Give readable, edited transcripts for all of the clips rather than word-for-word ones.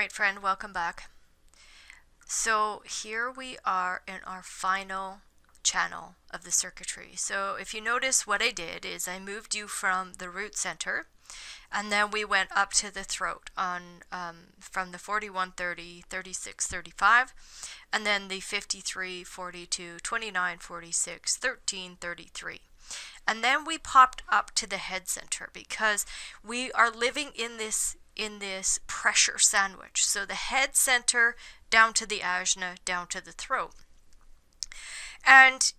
right, friend, welcome back. So here we are in our final channel of the circuitry. So if you notice, what I did is I moved you from the root center, and then we went up to the throat on from the 41, 30, 36, 35, and then the 53, 42, 29, 46, 13, 33. And then we popped up to the head center because we are living in this pressure sandwich. So the head center down to the ajna, down to the throat. And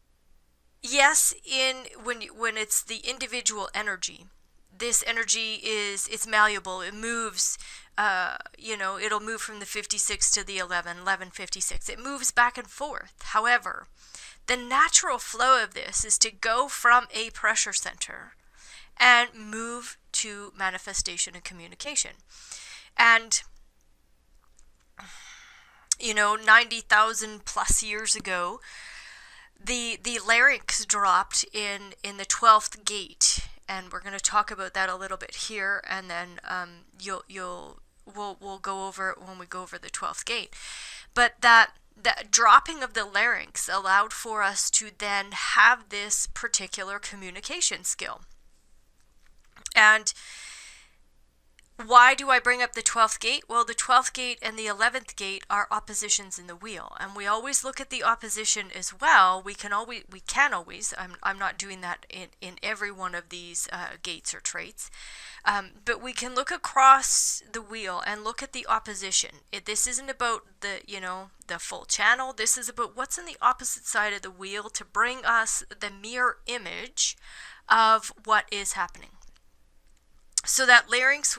yes, when it's the individual energy, this energy it's malleable. It moves. It'll move from the 56 to the 1156. It moves back and forth. However, the natural flow of this is to go from a pressure center and move to manifestation and communication. And 90,000 plus years ago, the Larynx dropped in the 12th gate, and we're going to talk about that a little bit here, and then we'll go over it when we go over the 12th gate. But that dropping of the Larynx allowed for us to then have this particular communication skill. And why do I bring up the 12th gate? Well, the 12th gate and the 11th gate are oppositions in the wheel, and we always look at the opposition as well. We can always. I'm not doing that in every one of these gates or traits, but we can look across the wheel and look at the opposition. This isn't about the full channel. This is about what's on the opposite side of the wheel to bring us the mirror image of what is happening. So that Larynx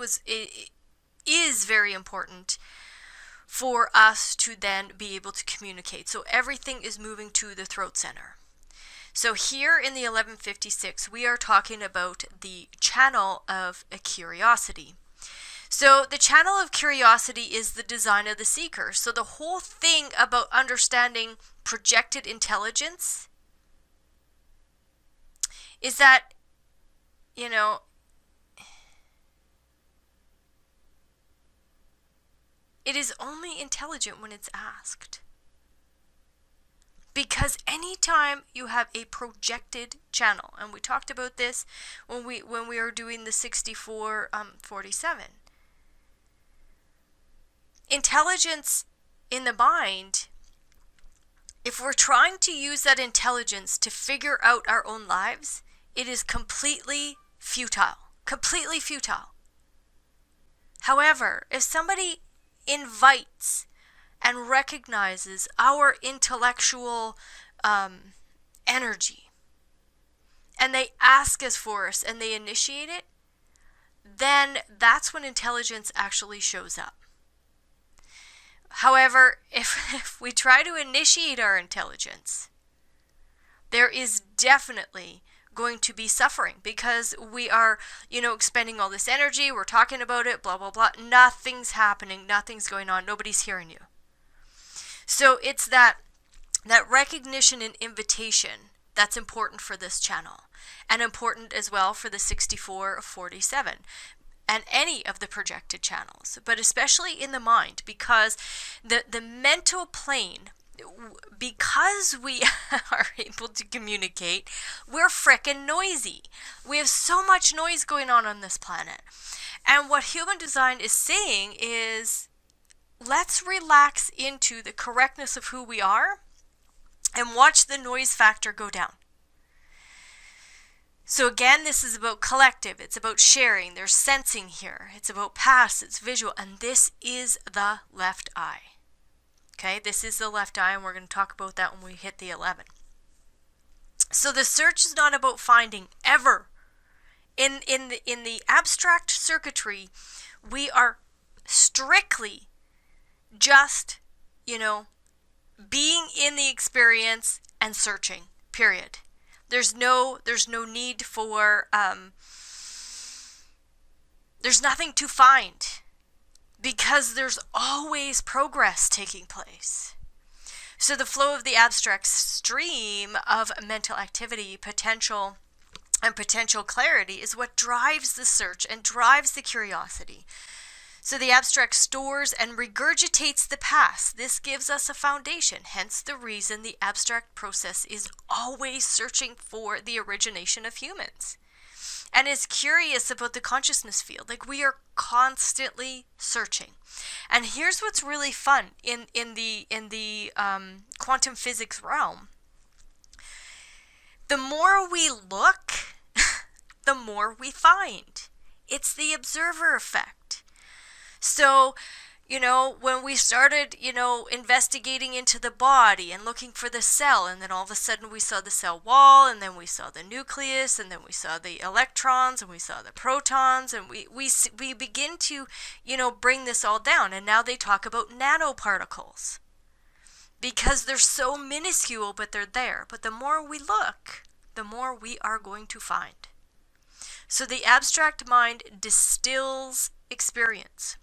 is very important for us to then be able to communicate. So everything is moving to the throat center. So here in the 1156, we are talking about the channel of a curiosity. So the channel of curiosity is the design of the seeker. So the whole thing about understanding projected intelligence is that, it is only intelligent when it's asked. Because anytime you have a projected channel, and we talked about this when we were doing the 6447. Intelligence in the mind, if we're trying to use that intelligence to figure out our own lives, it is completely futile. Completely futile. However, if somebody invites and recognizes our intellectual energy, and they ask us for us and they initiate it, then that's when intelligence actually shows up. However, if we try to initiate our intelligence, there is definitely going to be suffering, because we are, expending all this energy, we're talking about it, blah, blah, blah. Nothing's happening, nothing's going on, nobody's hearing you. So it's that recognition and invitation that's important for this channel, and important as well for the 6447 and any of the projected channels, but especially in the mind, because the mental plane, because we are able to communicate, we're frickin' noisy. We have so much noise going on this planet. And what human design is saying is, let's relax into the correctness of who we are and watch the noise factor go down. So again, this is about collective. It's about sharing. There's sensing here. It's about past. It's visual. And this is the left eye. Okay, this is the left eye, and we're going to talk about that when we hit the 11. So the search is not about finding ever. In the abstract circuitry, we are strictly just, being in the experience and searching. Period. There's no need for there's nothing to find. Because there's always progress taking place. So the flow of the abstract stream of mental activity, potential, and potential clarity is what drives the search and drives the curiosity. So the abstract stores and regurgitates the past. This gives us a foundation, hence the reason the abstract process is always searching for the origination of humans and is curious about the consciousness field. Like, we are constantly searching. And here's what's really fun in the quantum physics realm. The more we look, the more we find. It's the observer effect. So, when we started, investigating into the body and looking for the cell, and then all of a sudden we saw the cell wall, and then we saw the nucleus, and then we saw the electrons, and we saw the protons, and we begin to, bring this all down. And now they talk about nanoparticles because they're so minuscule, but they're there. But the more we look, the more we are going to find. So the abstract mind distills experience.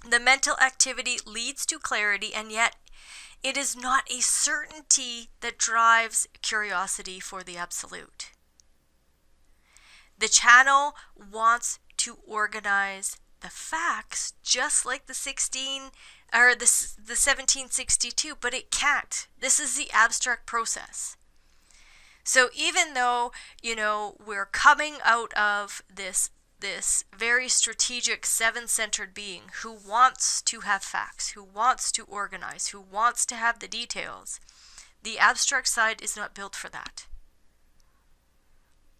The mental activity leads to clarity, and yet it is not a certainty that drives curiosity for the absolute. The channel wants to organize the facts just like the 1762, but it can't. This is the abstract process. So even though, we're coming out of this very strategic seven-centered being who wants to have facts, who wants to organize, who wants to have the details, the abstract side is not built for that.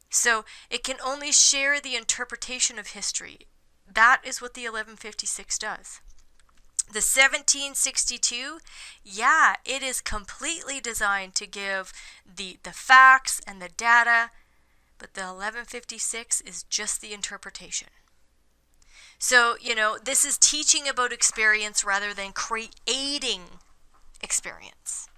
So it can only share the interpretation of history. That is what the 1156 does. The 1762, it is completely designed to give the facts and the data, but the 1156 is just the interpretation. So, this is teaching about experience rather than creating experience.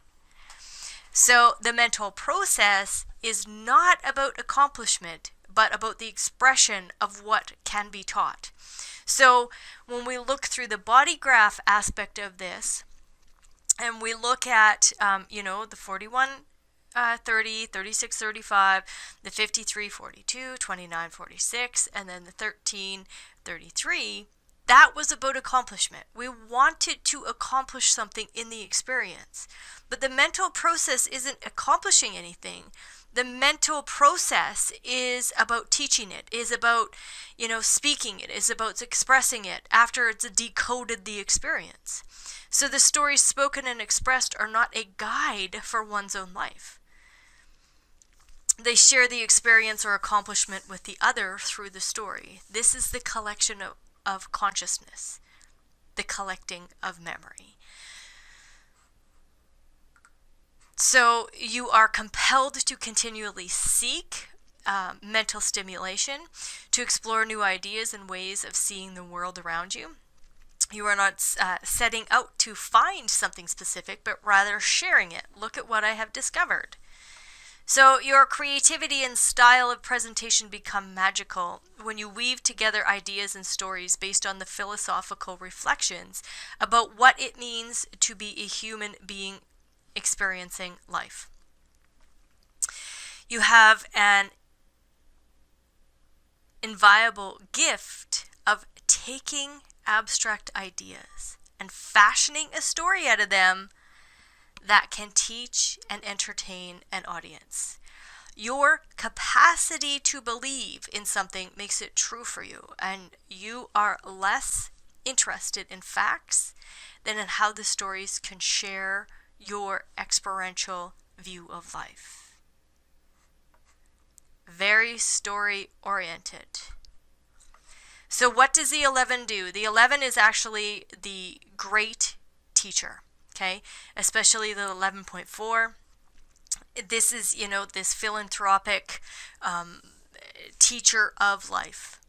So the mental process is not about accomplishment, but about the expression of what can be taught. So when we look through the body graph aspect of this, and we look at, the 41, 30, 36, 35, the 53, 42, 29, 46, and then the 13, 33, that was about accomplishment. We wanted to accomplish something in the experience. But the mental process isn't accomplishing anything. The mental process is about teaching it, is about, speaking it, is about expressing it after it's decoded the experience. So the stories spoken and expressed are not a guide for one's own life. They share the experience or accomplishment with the other through the story. This is the collection of consciousness, the collecting of memory. So you are compelled to continually seek mental stimulation, to explore new ideas and ways of seeing the world around you. You are not setting out to find something specific, but rather sharing it. Look at what I have discovered. So your creativity and style of presentation become magical when you weave together ideas and stories based on the philosophical reflections about what it means to be a human being experiencing life. You have an inviolable gift of taking abstract ideas and fashioning a story out of them that can teach and entertain an audience. Your capacity to believe in something makes it true for you, and you are less interested in facts than in how the stories can share your experiential view of life. Very story oriented. So what does the 11 do? The 11 is actually the great teacher, okay? Especially the 11.4. This is, this philanthropic teacher of life.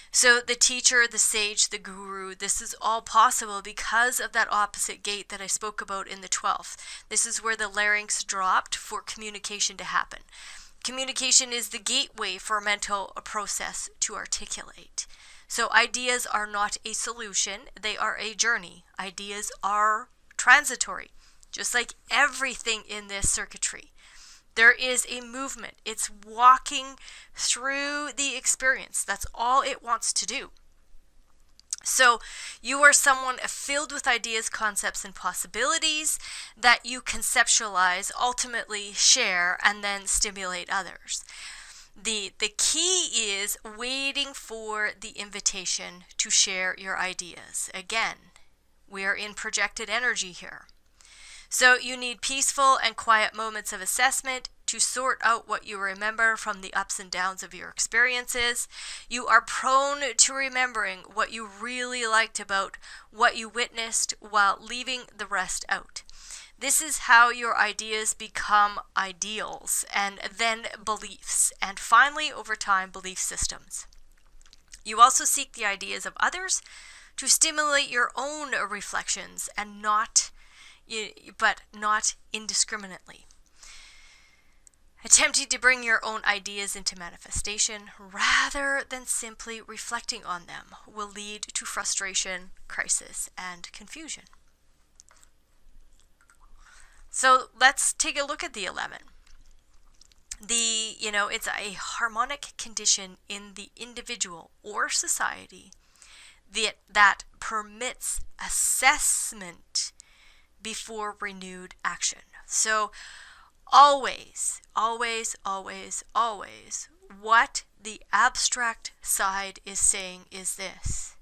So the teacher, the sage, the guru, this is all possible because of that opposite gate that I spoke about in the 12th. This is where the larynx dropped for communication to happen. Communication is the gateway for a mental process to articulate. So ideas are not a solution, they are a journey. Ideas are transitory, just like everything in this circuitry. There is a movement. It's walking through the experience. That's all it wants to do. So you are someone filled with ideas, concepts, and possibilities that you conceptualize, ultimately share, and then stimulate others. The key is waiting for the invitation to share your ideas. Again, we are in projected energy here. So you need peaceful and quiet moments of assessment to sort out what you remember from the ups and downs of your experiences. You are prone to remembering what you really liked about what you witnessed while leaving the rest out. This is how your ideas become ideals and then beliefs, and finally, over time, belief systems. You also seek the ideas of others to stimulate your own reflections and not indiscriminately. Attempting to bring your own ideas into manifestation rather than simply reflecting on them will lead to frustration, crisis, and confusion. So let's take a look at the 11. It's a harmonic condition in the individual or society that permits assessment before renewed action. So always, always, always, always, what the abstract side is saying is this: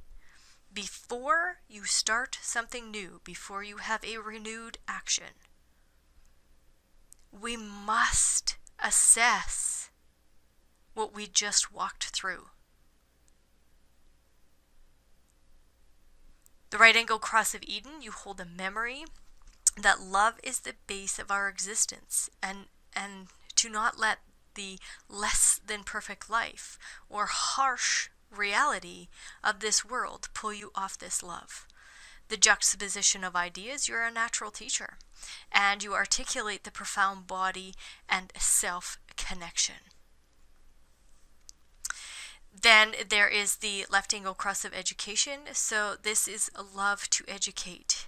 before you start something new, before you have a renewed action, we must assess what we just walked through. The right angle cross of Eden, you hold a memory that love is the base of our existence, and to not let the less than perfect life or harsh reality of this world pull you off this love. The juxtaposition of ideas, you're a natural teacher, and you articulate the profound body and self-connection. Then there is the left angle cross of education. So this is a love to educate.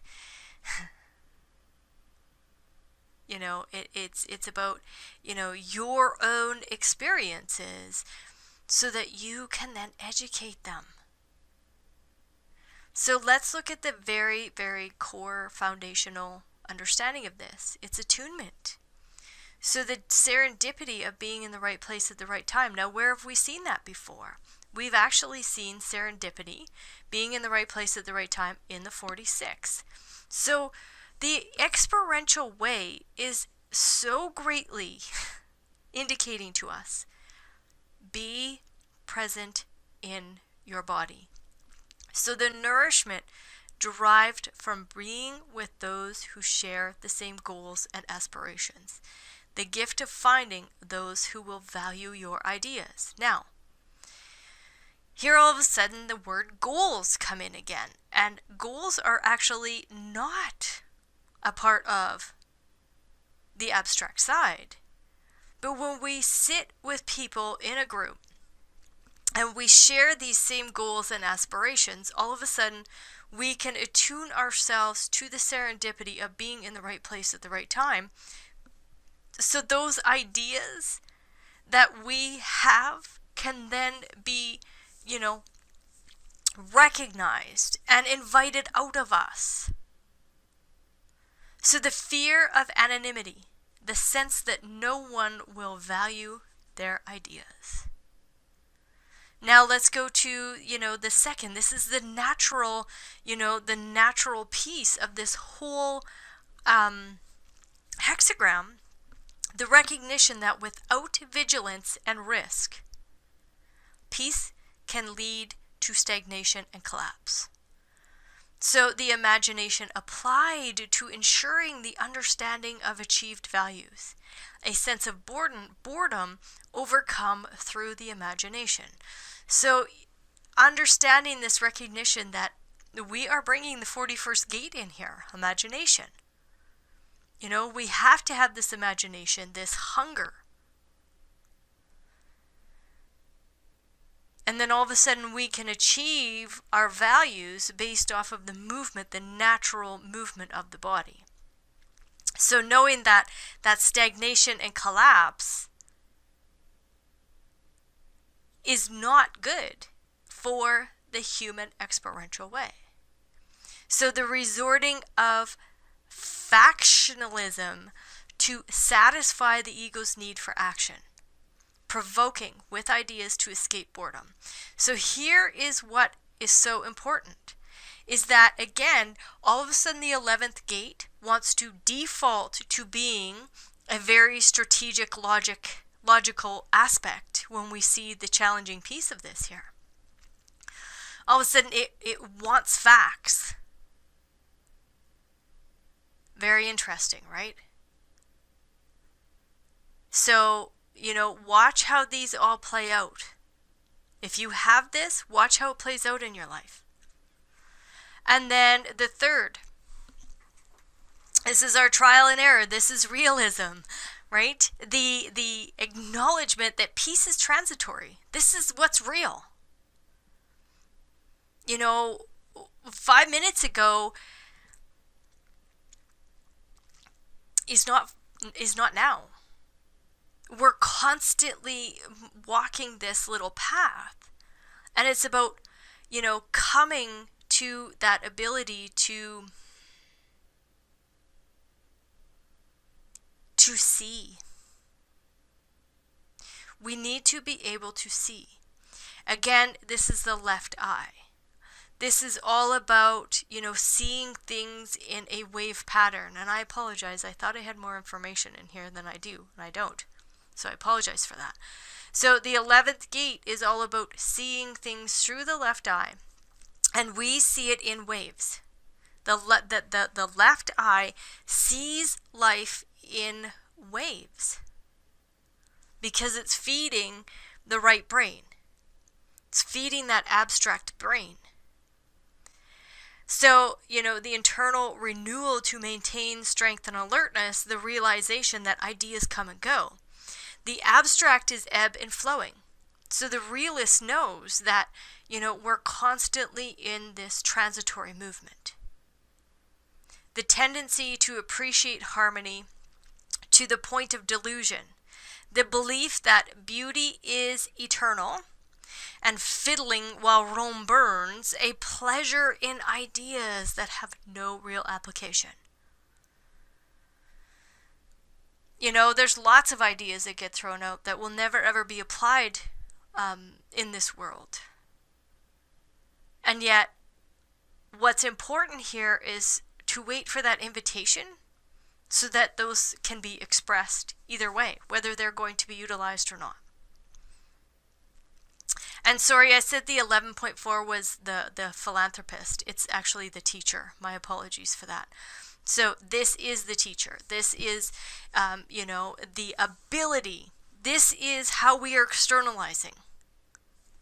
It's about, your own experiences so that you can then educate them. So let's look at the very, very core foundational understanding of this. It's attunement. So the serendipity of being in the right place at the right time. Now, where have we seen that before? We've actually seen serendipity, being in the right place at the right time, in the 46. So the experiential way is so greatly indicating to us, be present in your body. So the nourishment derived from being with those who share the same goals and aspirations. The gift of finding those who will value your ideas. Now, here all of a sudden the word goals come in again. And goals are actually not a part of the abstract side. But when we sit with people in a group and we share these same goals and aspirations, all of a sudden we can attune ourselves to the serendipity of being in the right place at the right time. So those ideas that we have can then be, recognized and invited out of us. So the fear of anonymity, the sense that no one will value their ideas. Now let's go to, the second. This is the natural, the natural piece of this whole hexagram. The recognition that without vigilance and risk, peace can lead to stagnation and collapse. So the imagination applied to ensuring the understanding of achieved values, a sense of boredom overcome through the imagination. So understanding this recognition that we are bringing the 41st gate in here, imagination. We have to have this imagination, this hunger. And then all of a sudden we can achieve our values based off of the movement, the natural movement of the body. So knowing that stagnation and collapse is not good for the human experiential way. So the resorting of factionalism to satisfy the ego's need for action, provoking with ideas to escape boredom. So here is what is so important, is that again, all of a sudden the 11th gate wants to default to being a very strategic logical aspect when we see the challenging piece of this here. All of a sudden it wants facts. Very interesting, right? So, watch how these all play out. If you have this, watch how it plays out in your life. And then the third, this is our trial and error. This is realism, right? The acknowledgement that peace is transitory. This is what's real. 5 minutes ago is not now. We're constantly walking this little path. And it's about, coming to that ability to see. We need to be able to see. Again, this is the left eye. This is all about, seeing things in a wave pattern. And I apologize. I thought I had more information in here than I do, and I don't. So I apologize for that. So the 11th gate is all about seeing things through the left eye. And we see it in waves. The left eye sees life in waves because it's feeding the right brain. It's feeding that abstract brain. So, the internal renewal to maintain strength and alertness, the realization that ideas come and go. The abstract is ebb and flowing. So the realist knows that, we're constantly in this transitory movement. The tendency to appreciate harmony to the point of delusion. The belief that beauty is eternal and fiddling while Rome burns, a pleasure in ideas that have no real application. There's lots of ideas that get thrown out that will never ever be applied in this world. And yet, what's important here is to wait for that invitation so that those can be expressed either way, whether they're going to be utilized or not. And sorry, I said the 11.4 was the philanthropist. It's actually the teacher. My apologies for that. So this is the teacher. This is, the ability. This is how we are externalizing.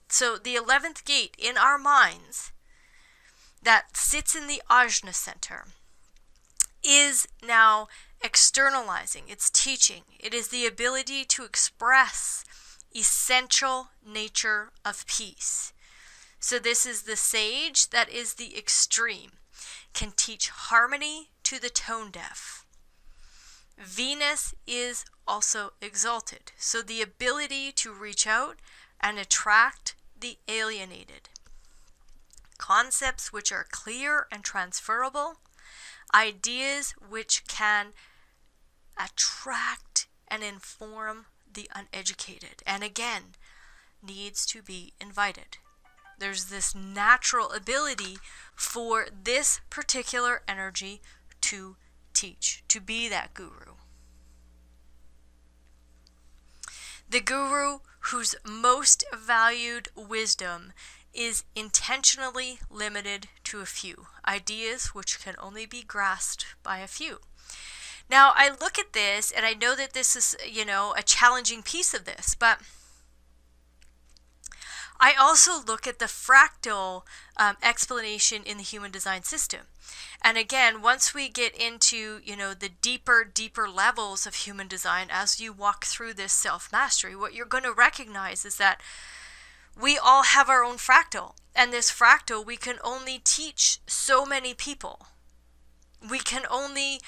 So the 11th gate in our minds that sits in the ajna center is now externalizing. It's teaching. It is the ability to express essential nature of peace. So this is the sage that is the extreme, can teach harmony to the tone deaf. Venus is also exalted, so the ability to reach out and attract the alienated. Concepts which are clear and transferable, ideas which can attract and inform the uneducated, and again, needs to be invited. There's this natural ability for this particular energy to teach, to be that guru. The guru whose most valued wisdom is intentionally limited to a few ideas which can only be grasped by a few. Now, I look at this and I know that this is, a challenging piece of this, but I also look at the fractal explanation in the human design system. And again, once we get into, the deeper levels of human design, as you walk through this self-mastery, what you're going to recognize is that we all have our own fractal. And this fractal, we can only teach so many people. We can only,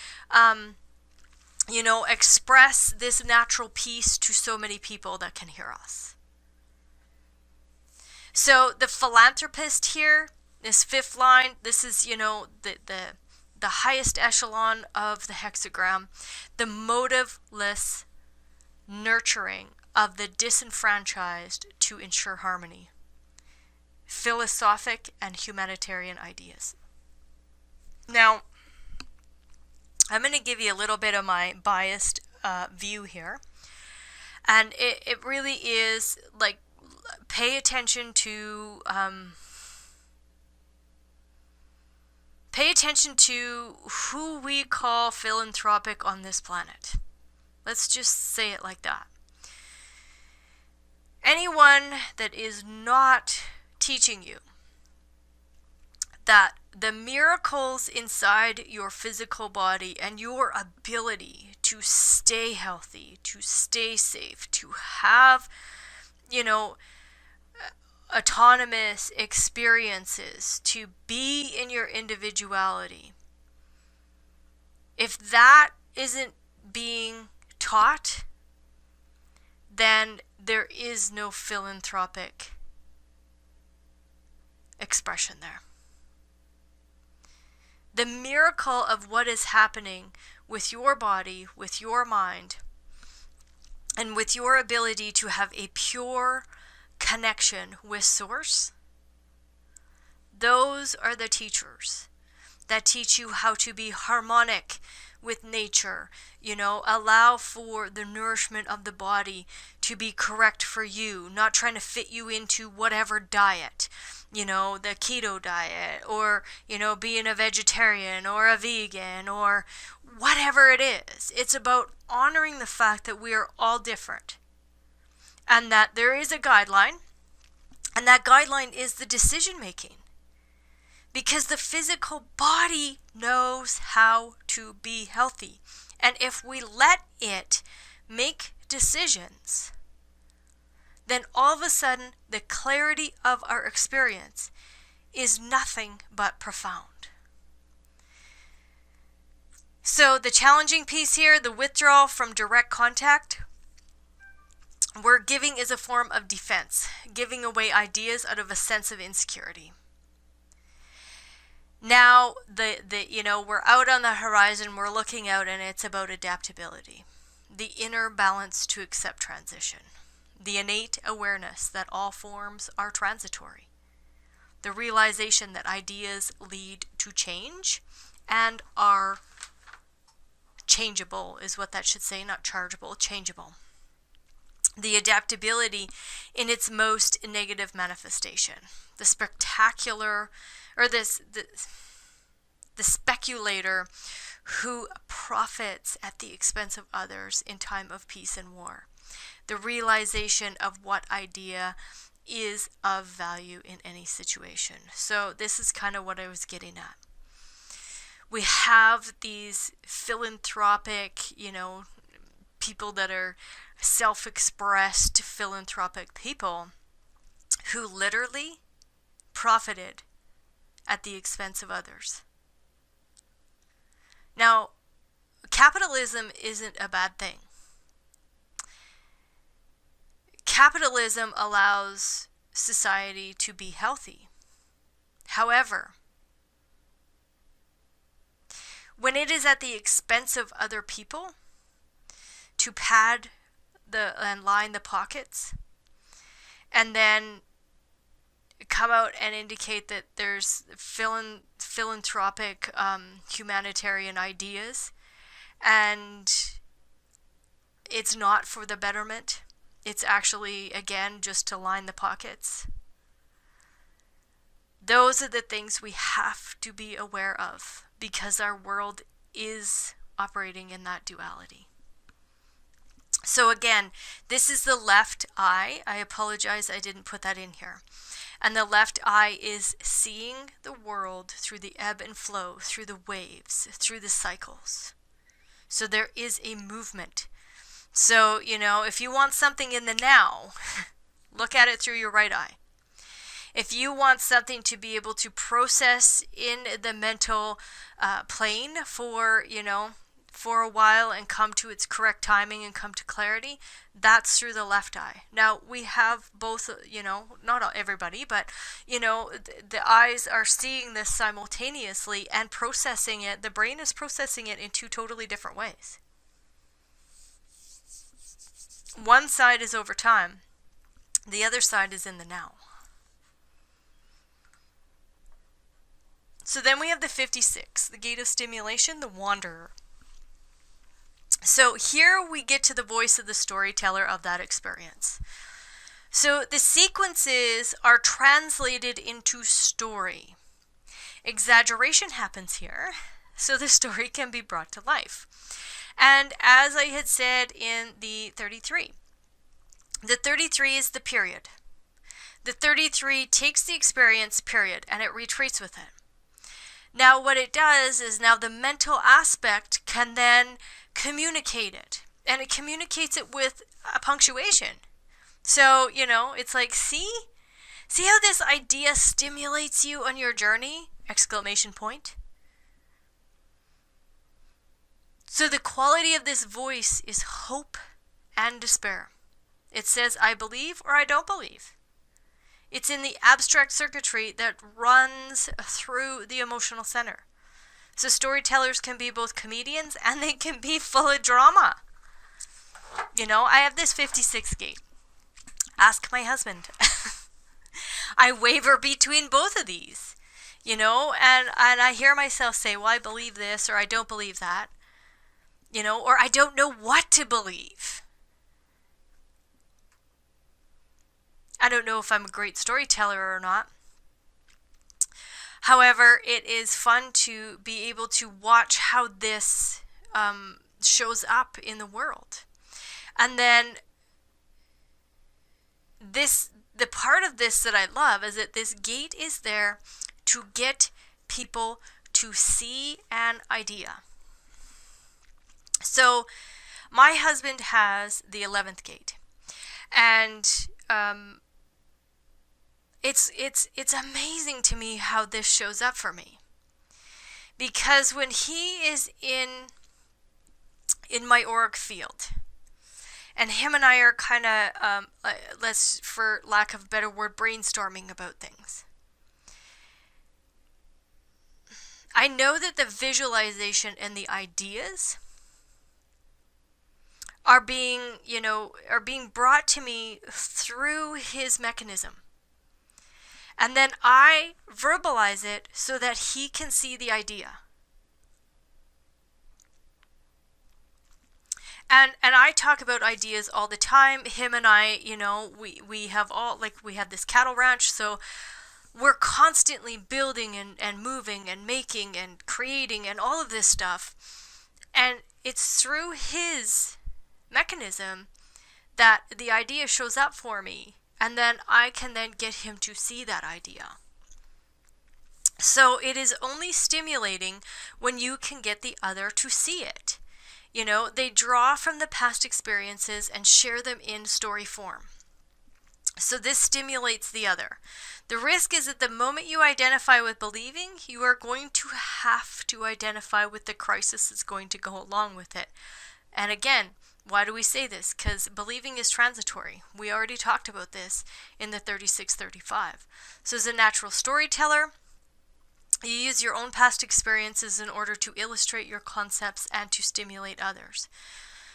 express this natural peace to so many people that can hear us. So the Philanthropist here, this fifth line, this is, the highest echelon of the hexagram, the motiveless nurturing of the disenfranchised to ensure harmony. Philosophic and humanitarian ideas. Now, I'm going to give you a little bit of my biased view here. And it really is like, pay attention to who we call philanthropic on this planet. Let's just say it like that. Anyone that is not teaching you that the miracles inside your physical body and your ability to stay healthy, to stay safe, to have, autonomous experiences, to be in your individuality, if that isn't being taught, then there is no philanthropic expression there. The miracle of what is happening with your body, with your mind, and with your ability to have a pure connection with Source, those are the teachers that teach you how to be harmonic with nature, allow for the nourishment of the body to be correct for you, not trying to fit you into whatever diet, the keto diet, or, being a vegetarian or a vegan or whatever it is. It's about honoring the fact that we are all different and that there is a guideline, and that guideline is the decision making. Because the physical body knows how to be healthy. And if we let it make decisions, then all of a sudden the clarity of our experience is nothing but profound. So the challenging piece here, the withdrawal from direct contact, where giving is a form of defense, giving away ideas out of a sense of insecurity. Now, we're out on the horizon, we're looking out, and it's about adaptability. The inner balance to accept transition. The innate awareness that all forms are transitory. The realization that ideas lead to change and are changeable is what that should say, not chargeable, changeable. The adaptability in its most negative manifestation. The spectacular, or the speculator who profits at the expense of others in time of peace and war. The realization of what idea is of value in any situation. So this is kind of what I was getting at. We have these philanthropic, people that are self-expressed philanthropic people who literally profited at the expense of others. Now, capitalism isn't a bad thing. Capitalism allows society to be healthy. However, when it is at the expense of other people to pad and line the pockets, and then come out and indicate that there's philanthropic humanitarian ideas, and it's not for the betterment, it's actually, again, just to line the pockets. Those are the things we have to be aware of, because our world is operating in that duality. So again, this is the left eye. I apologize, I didn't put that in here. And the left eye is seeing the world through the ebb and flow, through the waves, through the cycles. So there is a movement. So, if you want something in the now, look at it through your right eye. If you want something to be able to process in the mental plane for, for a while and come to its correct timing and come to clarity, that's through the left eye. Now, we have both, not everybody, but, the eyes are seeing this simultaneously and processing it. The brain is processing it in two totally different ways. One side is over time. The other side is in the now. So then we have the 56, the gate of stimulation, the wanderer. So here we get to the voice of the storyteller of that experience. So the sequences are translated into story. Exaggeration happens here, so the story can be brought to life. And as I had said in the 33 is the period. The 33 takes the experience, period, and it retreats with it. Now what it does is now the mental aspect can then communicate it. And it communicates it with a punctuation. So, it's like, see how this idea stimulates you on your journey? Exclamation point. So the quality of this voice is hope and despair. It says, I believe or I don't believe. It's in the abstract circuitry that runs through the emotional center. So storytellers can be both comedians and they can be full of drama. I have this 56 gate. Ask my husband. I waver between both of these, and I hear myself say, well, I believe this or I don't believe that, or I don't know what to believe. I don't know if I'm a great storyteller or not. However, it is fun to be able to watch how this shows up in the world. And then the part of this that I love is that this gate is there to get people to see an idea. So my husband has the 11th gate. And it's amazing to me how this shows up for me, because when he is in my auric field, and him and I are kind of let's, for lack of a better word, brainstorming about things, I know that the visualization and the ideas are being brought to me through his mechanism. And then I verbalize it so that he can see the idea. And I talk about ideas all the time. Him and I, we have we have this cattle ranch, so we're constantly building and moving and making and creating and all of this stuff. And it's through his mechanism that the idea shows up for me. And then I can then get him to see that idea. So it is only stimulating when you can get the other to see it. They draw from the past experiences and share them in story form. So this stimulates the other. The risk is that the moment you identify with believing, you are going to have to identify with the crisis that's going to go along with it. And again, why do we say this? Because believing is transitory. We already talked about this in the 36-35. So as a natural storyteller, you use your own past experiences in order to illustrate your concepts and to stimulate others.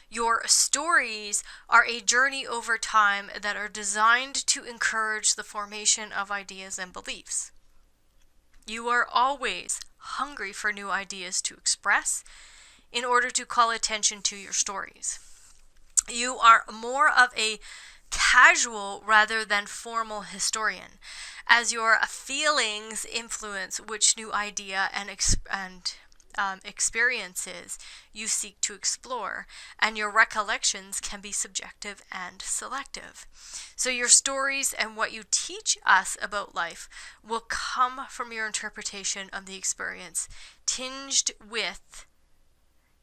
Your stories are a journey over time that are designed to encourage the formation of ideas and beliefs. You are always hungry for new ideas to express in order to call attention to your stories. You are more of a casual rather than formal historian, as your feelings influence which new idea and experiences you seek to explore, and your recollections can be subjective and selective. So your stories and what you teach us about life will come from your interpretation of the experience, tinged with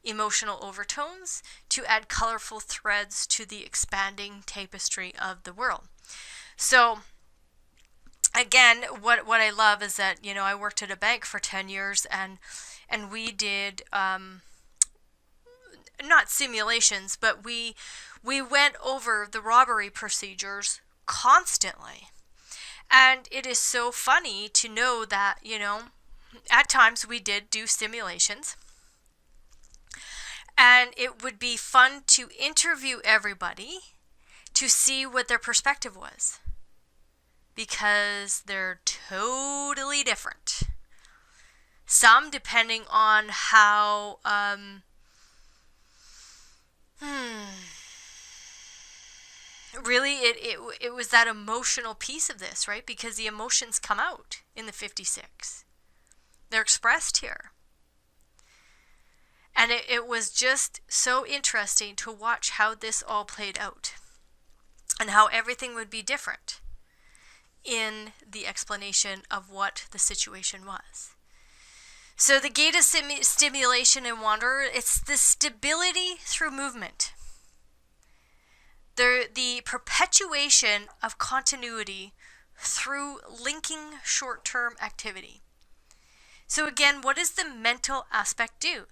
emotional overtones to add colorful threads to the expanding tapestry of the world. So again, what I love is that, I worked at a bank for 10 years and we did not simulations, but we went over the robbery procedures constantly. And it is so funny to know that, at times we did do simulations. And it would be fun to interview everybody to see what their perspective was. Because they're totally different. Some depending on how, really it was that emotional piece of this, right? Because the emotions come out in the 56. They're expressed here. And it was just so interesting to watch how this all played out. And how everything would be different in the explanation of what the situation was. So the gate of stimulation and wanderer, it's the stability through movement. The perpetuation of continuity through linking short-term activity. So again, what does the mental aspect do?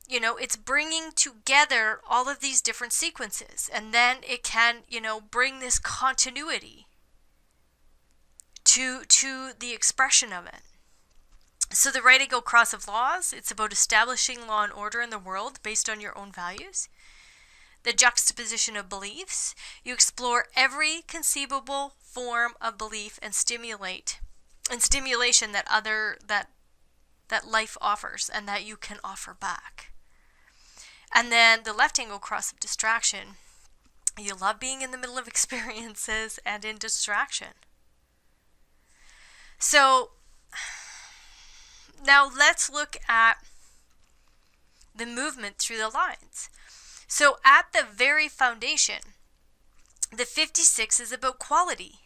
It's bringing together all of these different sequences, and then it can, bring this continuity to the expression of it. So the right angle cross of laws, it's about establishing law and order in the world based on your own values. The juxtaposition of beliefs, you explore every conceivable form of belief and stimulation that life offers and that you can offer back. And then the left angle cross of distraction, you love being in the middle of experiences and in distraction. So now let's look at the movement through the lines. So at the very foundation, the 56 is about quality.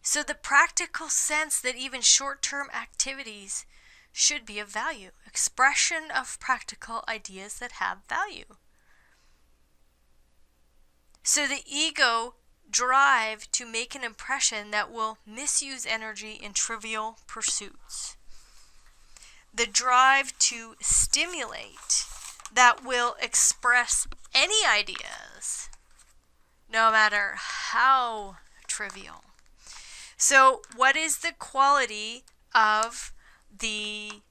So the practical sense that even short-term activities should be of value. Expression of practical ideas that have value. So the ego drive to make an impression that will misuse energy in trivial pursuits. The drive to stimulate that will express any ideas, no matter how trivial. So what is the quality of the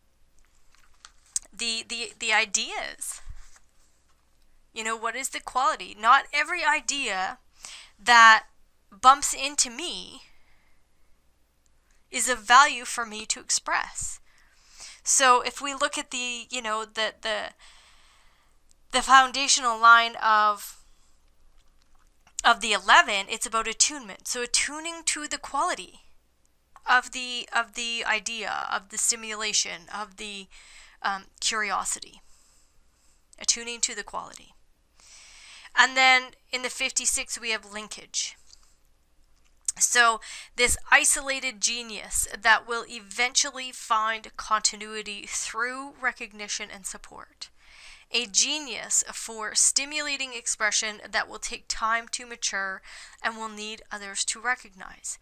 ideas? What is the quality? Not every idea that bumps into me is of value for me to express. So if we look at the foundational line of the 11, it's about attunement. So attuning to the quality of the idea, of the stimulation, of the curiosity. Attuning to the quality. And then in the 56 we have linkage. So this isolated genius that will eventually find continuity through recognition and support. A genius for stimulating expression that will take time to mature and will need others to recognize.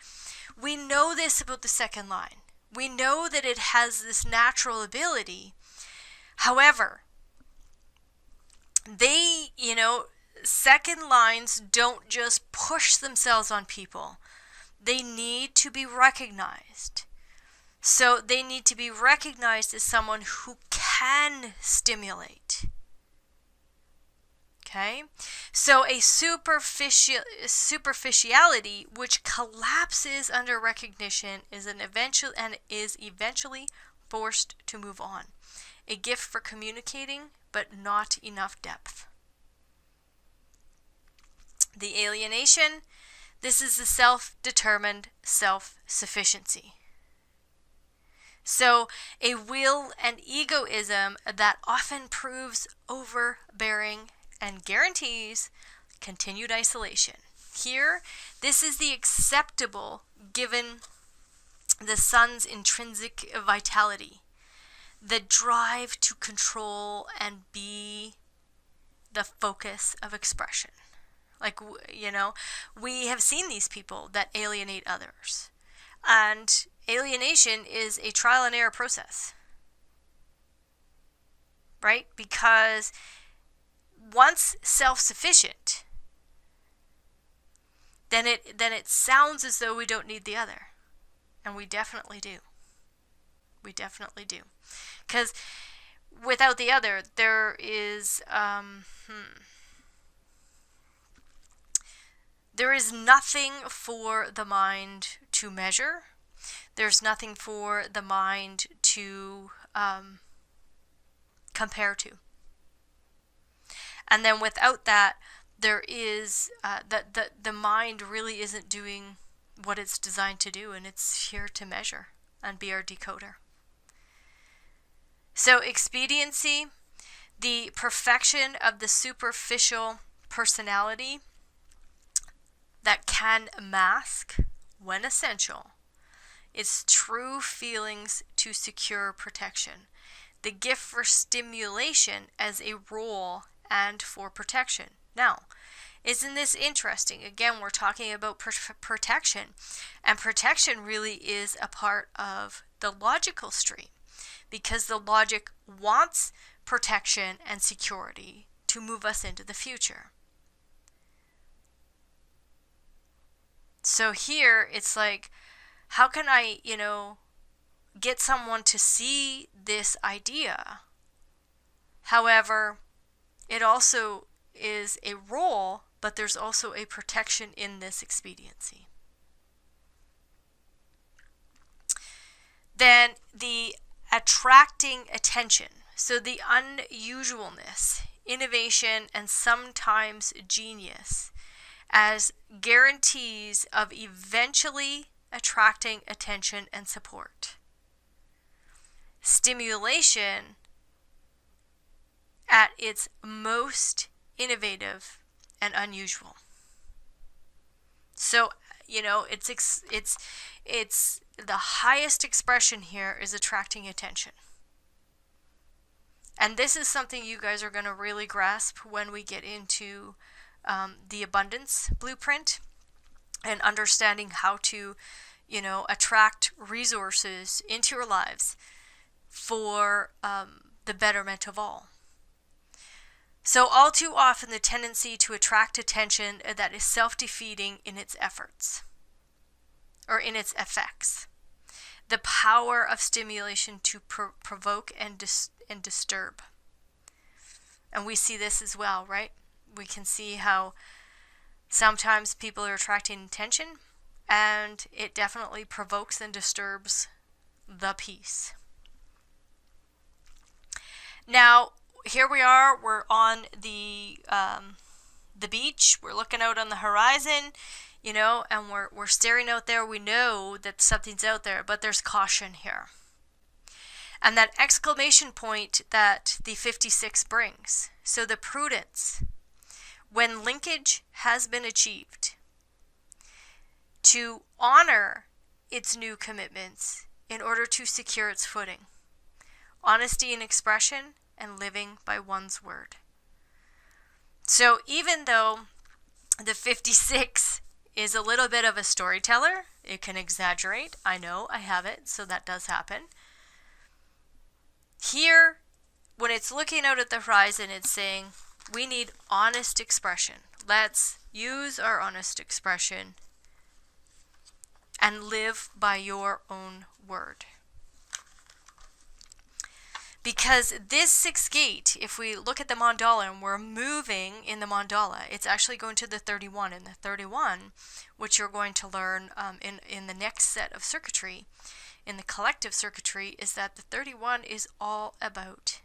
We know this about the second line. We know that it has this natural ability. However, they, second lines don't just push themselves on people. They need to be recognized. So they need to be recognized as someone who can stimulate. Okay? So a superficiality which collapses under recognition is eventually forced to move on. A gift for communicating, but not enough depth. The alienation, this is the self-determined self-sufficiency. So a will and egoism that often proves overbearing and guarantees continued isolation. Here, this is the acceptable given the sun's intrinsic vitality, the drive to control and be the focus of expression. Like, we have seen these people that alienate others. And alienation is a trial and error process. right? Because once self-sufficient, then it sounds as though we don't need the other. And we definitely do. We definitely do. Because without the other, there is nothing for the mind to measure. There's nothing for the mind to compare to. And then without that, there is the mind really isn't doing what it's designed to do, and it's here to measure and be our decoder. So expediency, the perfection of the superficial personality that can mask, when essential, its true feelings to secure protection. The gift for stimulation as a role and for protection. Now, isn't this interesting? Again, we're talking about protection, and protection really is a part of the logical stream, because the logic wants protection and security to move us into the future. So here it's like, how can I, get someone to see this idea? However, it also is a role, but there's also a protection in this expediency. Then the attracting attention. So the unusualness, innovation, and sometimes genius as guarantees of eventually attracting attention and support. Stimulation at its most innovative and unusual. So, it's the highest expression here is attracting attention. And this is something you guys are going to really grasp when we get into the abundance blueprint and understanding how to, attract resources into your lives for the betterment of all. So all too often the tendency to attract attention that is self-defeating in its efforts or in its effects. The power of stimulation to provoke and disturb. And we see this as well, right? We can see how sometimes people are attracting attention, and it definitely provokes and disturbs the peace. Now, here we are, we're on the beach, we're looking out on the horizon, and we're staring out there. We know that something's out there, but there's caution here. And that exclamation point that the 56 brings. So the prudence, when linkage has been achieved, to honor its new commitments in order to secure its footing. Honesty in expression and living by one's word. So even though the 56 is a little bit of a storyteller, it can exaggerate. I know, I have it, so that does happen. Here, when it's looking out at the horizon, it's saying, we need honest expression. Let's use our honest expression and live by your own word. Because this 6th gate, if we look at the mandala and we're moving in the mandala, it's actually going to the 31. And the 31, which you're going to learn in the next set of circuitry, in the collective circuitry, is that the 31 is all about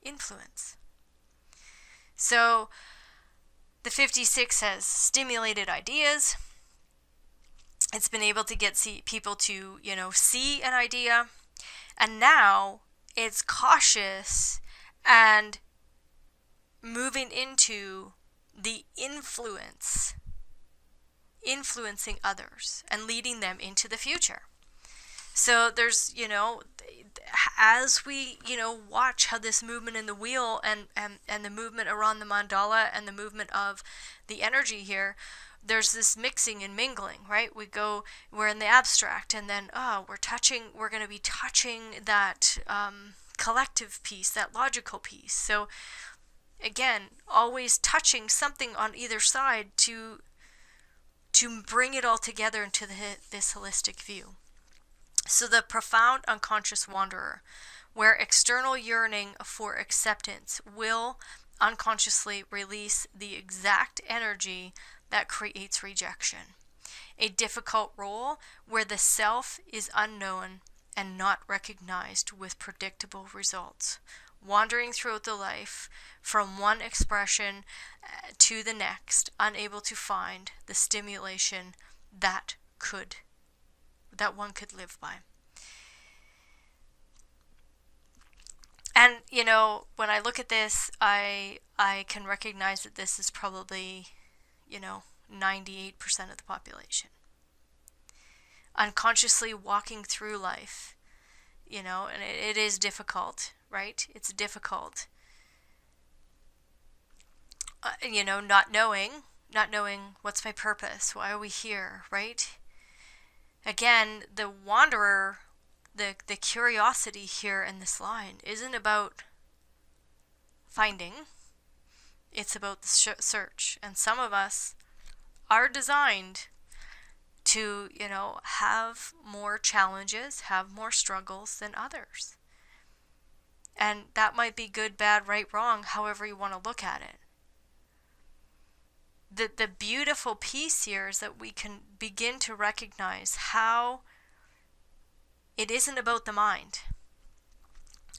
influence. So the 56 has stimulated ideas. It's been able to get people to, see an idea. And now it's cautious and moving into the influencing others and leading them into the future. So there's, as we, watch how this movement in the wheel and the movement around the mandala and the movement of the energy here, there's this mixing and mingling, right? we're in the abstract, and then we're going to be touching that collective piece, that logical piece. So again, always touching something on either side to bring it all together into this holistic view. So the profound unconscious wanderer, where external yearning for acceptance will unconsciously release the exact energy that creates rejection. A difficult role where the self is unknown and not recognized with predictable results. Wandering throughout the life from one expression to the next, unable to find the stimulation that one could live by. And, you know, when I look at this, I can recognize that this is probably, 98% of the population. Unconsciously walking through life, and it is difficult, right? It's difficult. Not knowing what's my purpose, why are we here, right? Again, the wanderer, the curiosity here in this line isn't about finding, it's about the search. And some of us are designed to, have more challenges, have more struggles than others. And that might be good, bad, right, wrong, however you want to look at it. The beautiful piece here is that we can begin to recognize how it isn't about the mind.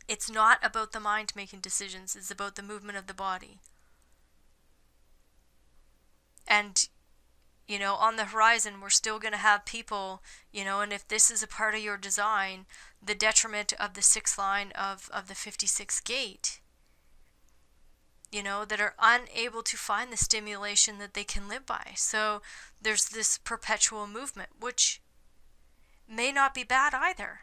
It's not about the mind making decisions. It's about the movement of the body. And, on the horizon, we're still going to have people, and if this is a part of your design, the detriment of the 6th line of the 56th gate, that are unable to find the stimulation that they can live by. So there's this perpetual movement, which may not be bad either.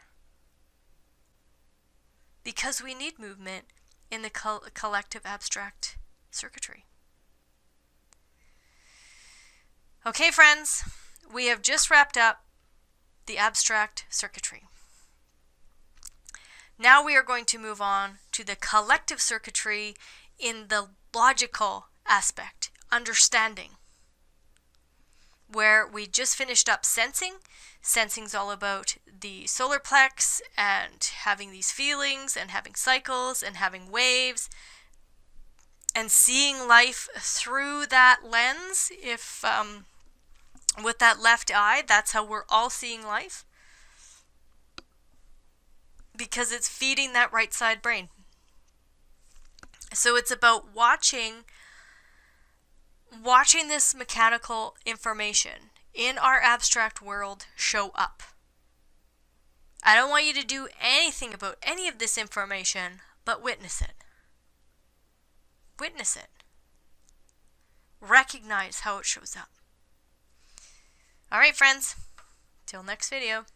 Because we need movement in the collective abstract circuitry. Okay, friends, we have just wrapped up the abstract circuitry. Now we are going to move on to the collective circuitry in the logical aspect, understanding, where we just finished up sensing. Sensing's all about the solar plex and having these feelings and having cycles and having waves and seeing life through that lens. If with that left eye, that's how we're all seeing life, because it's feeding that right side brain. So it's about watching this mechanical information in our abstract world show up. I don't want you to do anything about any of this information, but witness it. Witness it. Recognize how it shows up. All right, friends. Till next video.